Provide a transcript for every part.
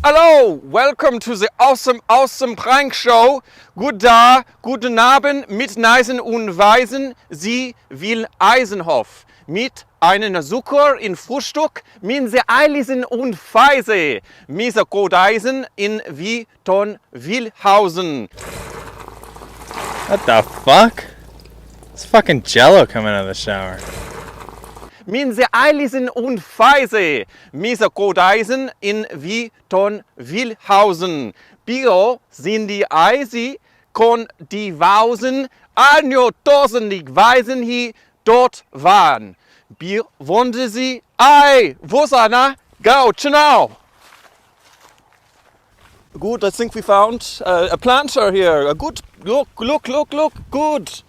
Hallo, welcome to the awesome prank show. Guten Abend, mit Neisen und Weisen, sie will Eisenhof. Mit einem Zucker in Frühstück, min se Eilisen und Feise. Misa Kodeisen in Wieton Wilhausen. What the fuck? It's fucking Jello coming out of the shower. Min se Eilisen und Feise. Misa Kodeisen in Wieton Wilhausen. Bio sind die Eisi, kon die Wausen, anjo tausend Weisen hier dort waren. Bier wunde sie, ei, wo's Anna? Go, genau. Good, I think we found a planter here. A good, look, good.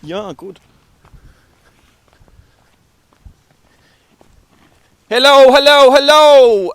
Yeah, good. Hello.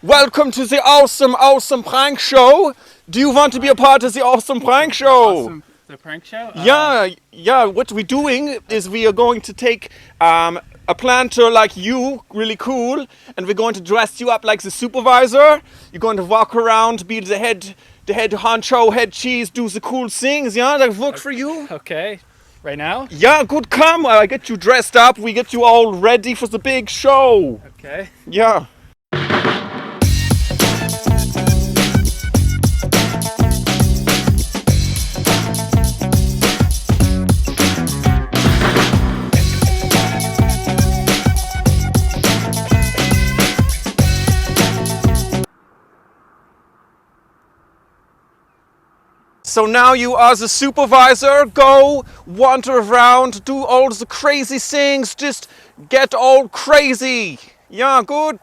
Welcome to the awesome prank show. Do you want to be a part of the awesome prank show? The prank show? Yeah. What we're doing is we are going to take a planter like you, really cool, and we're going to dress you up like the supervisor. You're going to walk around, be the head honcho, head cheese, do the cool things. Yeah, that work for you? Okay. Right now? Yeah, good. Come, I get you dressed up. We get you all ready for the big show. Okay. Yeah. So now you are the supervisor, go wander around, do all the crazy things, just get all crazy. Yeah, good.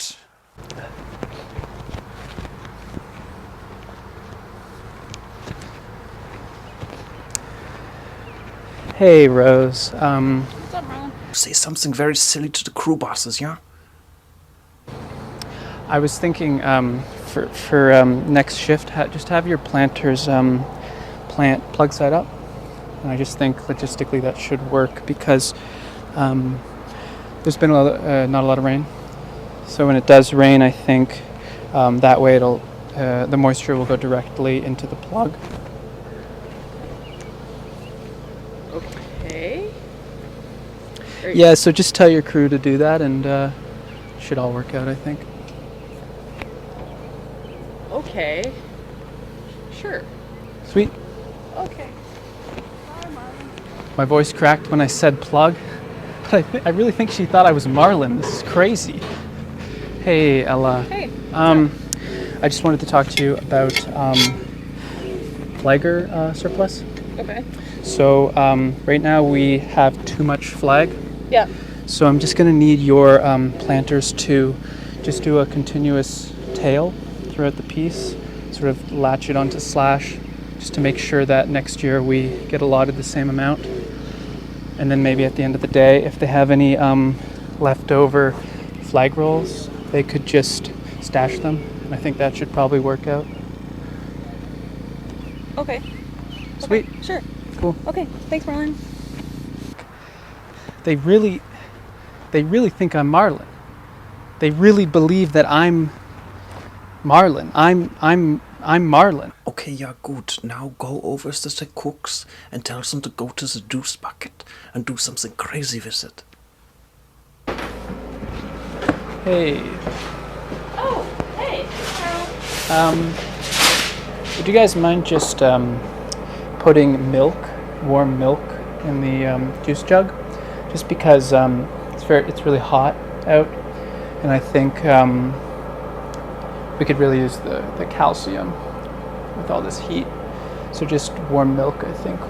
Hey, Rose. What's up, Marlon? Say something very silly to the crew bosses, yeah? I was thinking for next shift, just have your planters plant plug side up. And I just think logistically that should work because there's been not a lot of rain. So when it does rain, I think that way it'll the moisture will go directly into the plug. Okay. Yeah, so just tell your crew to do that, and it should all work out, I think. Okay. Sure. Sweet. Okay. Hi, Marlon. My voice cracked when I said plug, but I really think she thought I was Marlon. This is crazy. Hey, Ella. Hey. I just wanted to talk to you about flagger surplus. Okay. So right now we have too much flag. Yeah. So I'm just going to need your planters to just do a continuous tail throughout the piece, sort of latch it onto slash, just to make sure that next year we get allotted the same amount. And then maybe at the end of the day, if they have any leftover flag rolls, they could just stash them. And I think that should probably work out. Okay. Sweet. Okay. Sure. Cool. Okay. Thanks, Marlon. They really think I'm Marlon. They really believe that I'm Marlon. I'm Marlon. Okay, yeah, good. Now go over to the cooks and tell them to go to the juice bucket and do something crazy with it. Hey, Oh, hey. Marlon. would you guys mind just putting warm milk, in the juice jug? Just because it's really hot out, and I think we could really use the calcium with all this heat. So just warm milk, I think,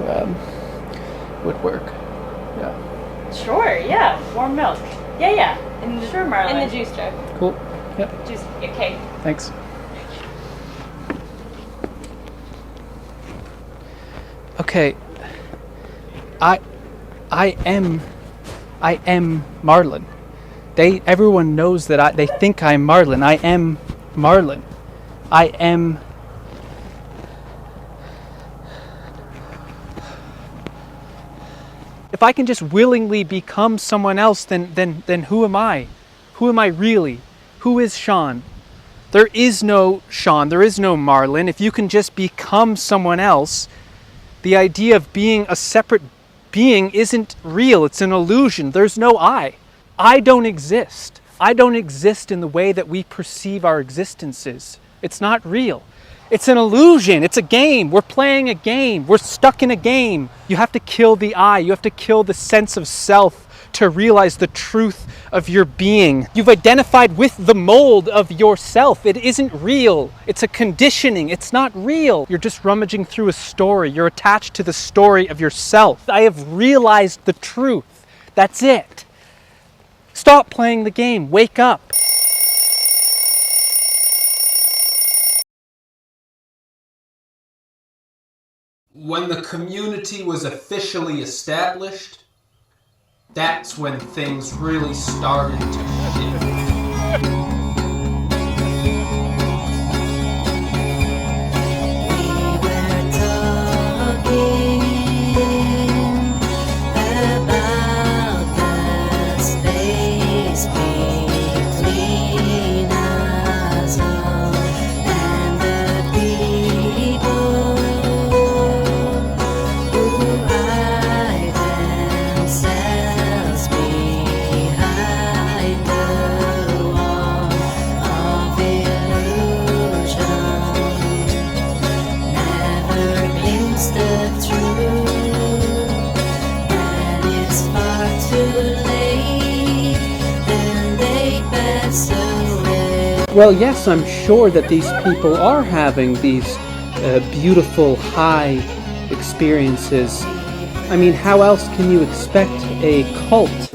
would work. Yeah. Sure. Yeah. Warm milk. Yeah. Sure, Marlon. In the juice jug. Cool. Yep. Juice. Okay. Thanks. Okay. I am Marlon. Everyone knows that they think I'm Marlon. I am Marlon. I am. If I can just willingly become someone else, then who am I? Who am I really? Who is Sean? There is no Sean, there is no Marlon. If you can just become someone else, the idea of being a separate being isn't real. It's an illusion. There's no I. I don't exist. I don't exist in the way that we perceive our existences. It's not real. It's an illusion. It's a game. We're playing a game. We're stuck in a game. You have to kill the I. You have to kill the sense of self to realize the truth of your being. You've identified with the mold of yourself. It isn't real. It's a conditioning. It's not real. You're just rummaging through a story. You're attached to the story of yourself. I have realized the truth. That's it. Stop playing the game. Wake up. When the community was officially established, that's when things really started to shift. Well, yes, I'm sure that these people are having these beautiful high experiences. I mean, how else can you expect a cult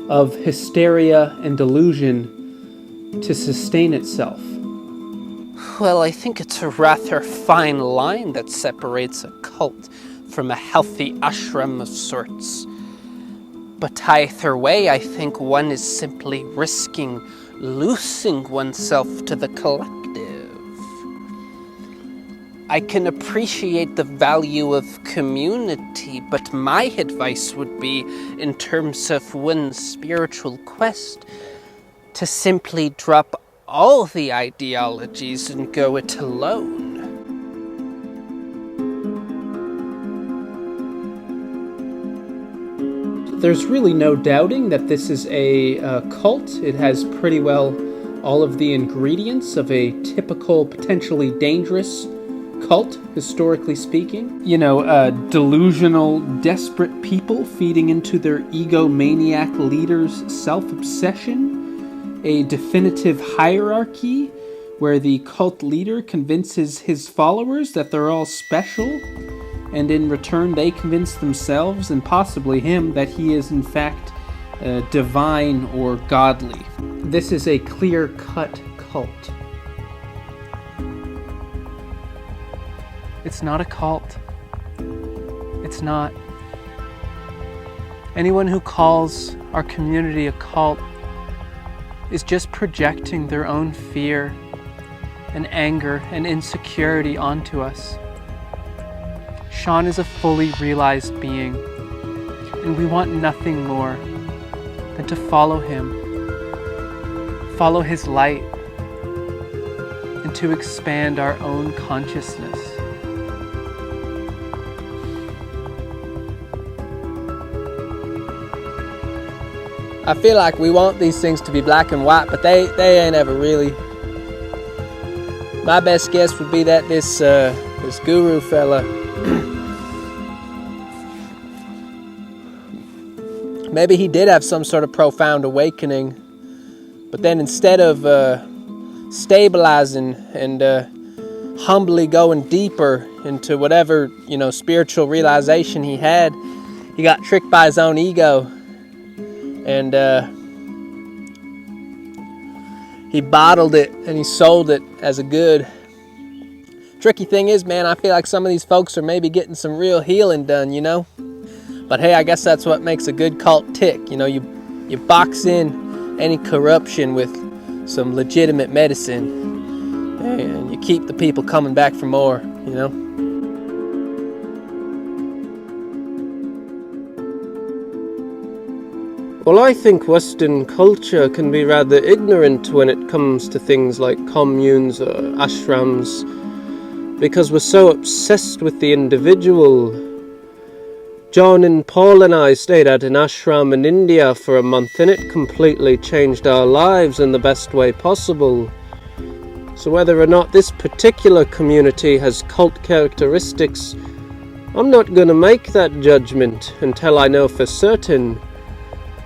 of hysteria and delusion to sustain itself? Well, I think it's a rather fine line that separates a cult from a healthy ashram of sorts. But either way, I think one is simply risking losing oneself to the collective. I can appreciate the value of community, but my advice would be, in terms of one's spiritual quest, to simply drop all the ideologies and go it alone. There's really no doubting that this is a cult. It has pretty well all of the ingredients of a typical, potentially dangerous cult, historically speaking. You know, delusional, desperate people feeding into their egomaniac leader's self-obsession. A definitive hierarchy where the cult leader convinces his followers that they're all special, and in return they convince themselves, and possibly him, that he is in fact divine or godly. This is a clear-cut cult. It's not a cult. It's not. Anyone who calls our community a cult is just projecting their own fear and anger and insecurity onto us. Sean is a fully realized being, and we want nothing more than to follow him, follow his light, and to expand our own consciousness. I feel like we want these things to be black and white, but they ain't ever really. My best guess would be that this guru fella, maybe he did have some sort of profound awakening, but then instead of stabilizing and humbly going deeper into whatever, spiritual realization he had, he got tricked by his own ego, and he bottled it and he sold it as a good. Tricky thing is, man, I feel like some of these folks are maybe getting some real healing done, But hey, I guess that's what makes a good cult tick. You box in any corruption with some legitimate medicine, and you keep the people coming back for more, Well, I think Western culture can be rather ignorant when it comes to things like communes or ashrams, because we're so obsessed with the individual. John and Paul and I stayed at an ashram in India for a month, and it completely changed our lives in the best way possible. So whether or not this particular community has cult characteristics, I'm not going to make that judgment until I know for certain.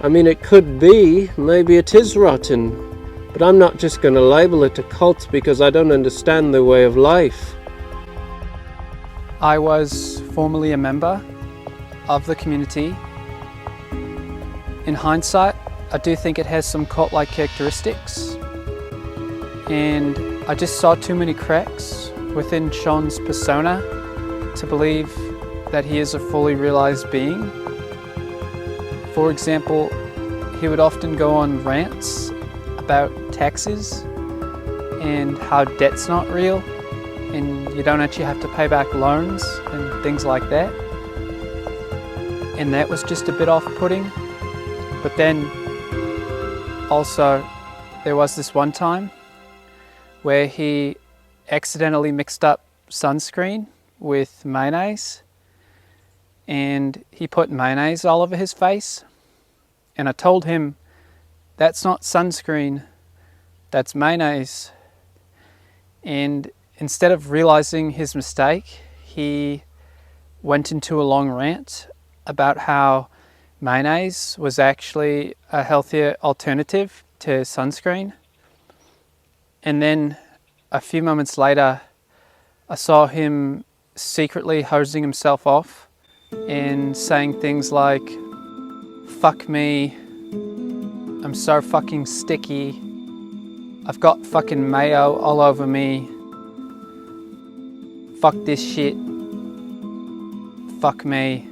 I mean, it could be, maybe it is rotten, but I'm not just going to label it a cult because I don't understand their way of life. I was formerly a member of the community. In hindsight, I do think it has some cult-like characteristics, and I just saw too many cracks within Sean's persona to believe that he is a fully realized being. For example, he would often go on rants about taxes and how debt's not real and you don't actually have to pay back loans and things like that. And that was just a bit off-putting. But then also there was this one time where he accidentally mixed up sunscreen with mayonnaise, and he put mayonnaise all over his face, and I told him, that's not sunscreen, that's mayonnaise. And instead of realizing his mistake, he went into a long rant about how mayonnaise was actually a healthier alternative to sunscreen. And then a few moments later, I saw him secretly hosing himself off and saying things like, fuck me, I'm so fucking sticky, I've got fucking mayo all over me, fuck this shit, fuck me.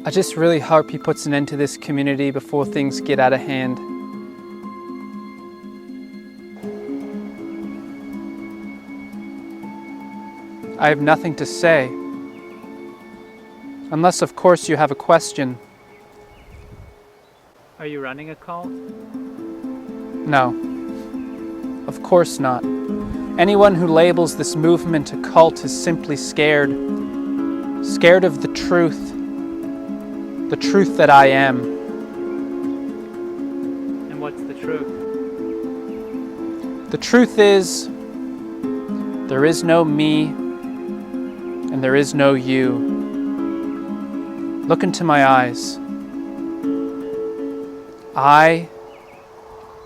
I just really hope he puts an end to this community before things get out of hand. I have nothing to say. Unless, of course, you have a question. Are you running a cult? No. Of course not. Anyone who labels this movement a cult is simply scared. Scared of the truth. The truth that I am. And what's the truth? The truth is, there is no me, and there is no you. Look into my eyes. I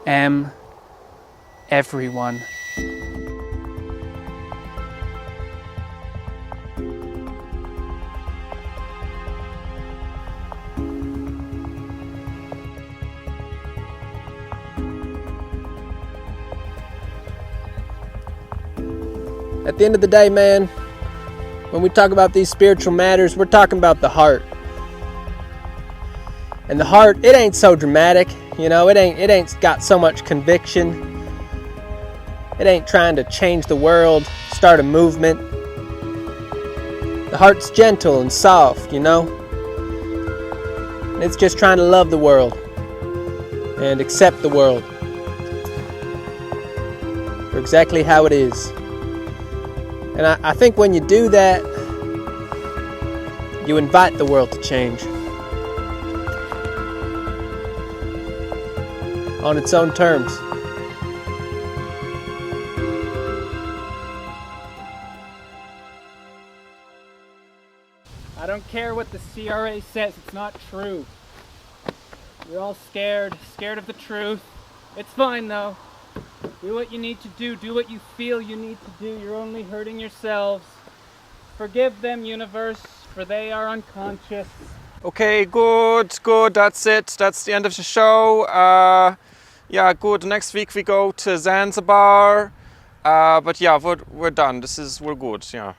am everyone. At the end of the day, man, when we talk about these spiritual matters, we're talking about the heart. And the heart, it ain't so dramatic, you know, it ain't got so much conviction. It ain't trying to change the world, start a movement. The heart's gentle and soft, you know. And it's just trying to love the world and accept the world for exactly how it is. And I think when you do that, you invite the world to change on its own terms. I don't care what the CRA says, it's not true. You're all scared of the truth. It's fine though. Do what you need to do what you feel you need to do. You're only hurting yourselves. Forgive them, universe, for they are unconscious. Okay, good, that's it. That's the end of the show. Yeah, good. Next week we go to Zanzibar. But yeah, we're done. We're good, yeah.